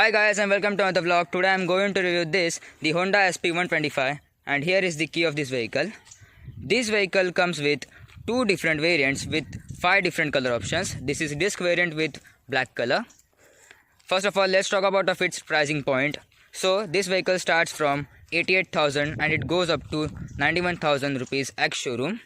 Hi guys and welcome to another vlog. Today I am going to review the Honda SP125, and here is the key of this vehicle. This vehicle comes with two different variants with 5 different color options. This is disc variant with black color. First of all, let's talk about its pricing point. So this vehicle starts from 88,000 and it goes up to 91,000 rupees ex showroom.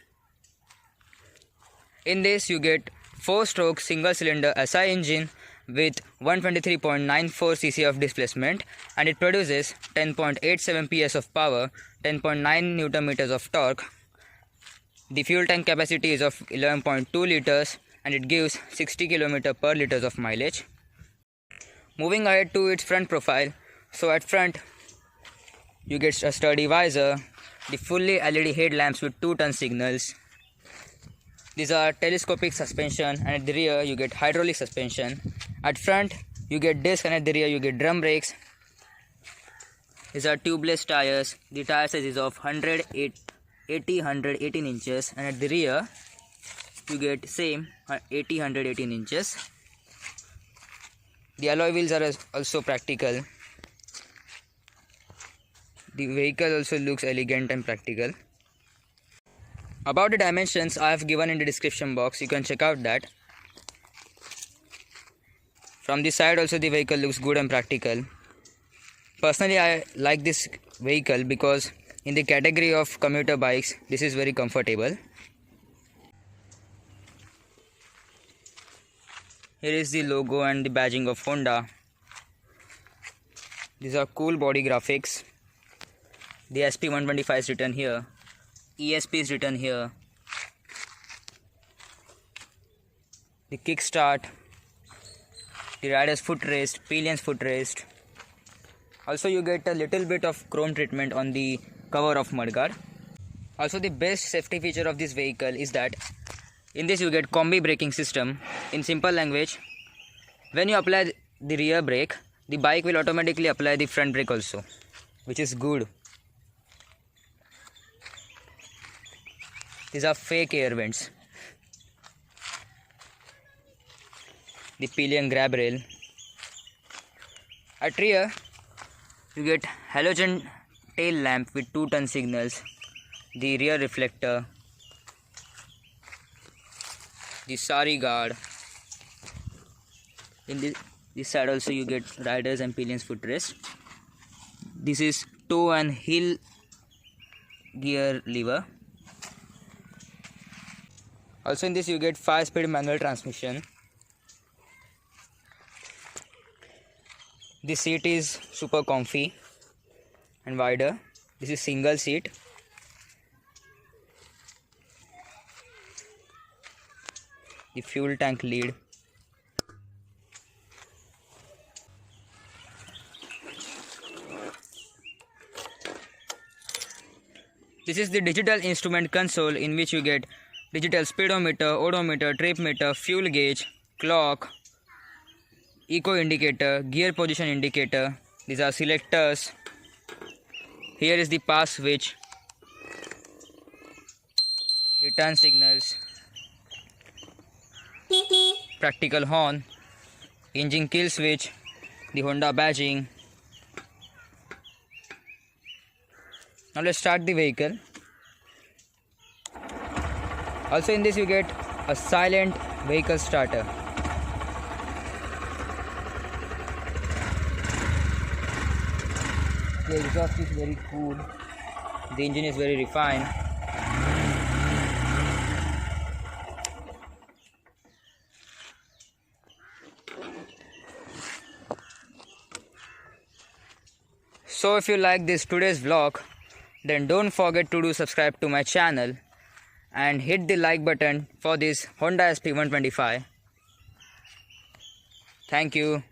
In this you get 4-stroke single cylinder SI engine with 123.94 cc of displacement, and it produces 10.87 PS of power, 10.9 Newton meters of torque. The fuel tank capacity is of 11.2 liters and it gives 60 km per liters of mileage. Moving ahead to its front profile, so at front you get a sturdy visor, the fully LED headlamps with 2 turn signals. These are telescopic suspension, and at the rear you get hydraulic suspension. At front you get disc and at the rear you get drum brakes. These are tubeless tires. The tire size is of 118 inches, and at the rear you get same 118 inches. The alloy wheels are also practical. The vehicle also looks elegant and practical. About the dimensions I have given in the description box, you can check out that. From the side also the vehicle looks good and practical. Personally I like this vehicle because in the category of commuter bikes this is very comfortable. Here is the logo and the badging of Honda. These are cool body graphics. The SP125 is written here. ESP is written here. The kickstart, the rider's footrest, pillion's footrest. Also you get a little bit of chrome treatment on the cover of mudguard. Also the best safety feature of this vehicle is that in this you get combi braking system. In simple language, when you apply the rear brake, the bike will automatically apply the front brake also, which is good. These are fake air vents. The pillion grab rail. At rear you get halogen tail lamp with 2 turn signals, the rear reflector, the sari guard. In this side also you get riders and pillions footrest. This is toe and heel gear lever. Also in this you get 5-speed manual transmission. The seat is super comfy and wider. This is single seat. The fuel tank lid. This is the digital instrument console, in which you get digital speedometer, odometer, trip meter, fuel gauge, clock, eco indicator, gear position indicator. These are selectors. Here is the pass switch, the turn signals, practical horn, engine kill switch, the Honda badging. Now let's start the vehicle. Also in this you get a silent vehicle starter. The exhaust is very cool. The engine is very refined. So if you like today's vlog, then don't forget to subscribe to my channel and hit the like button for this Honda SP125. Thank you.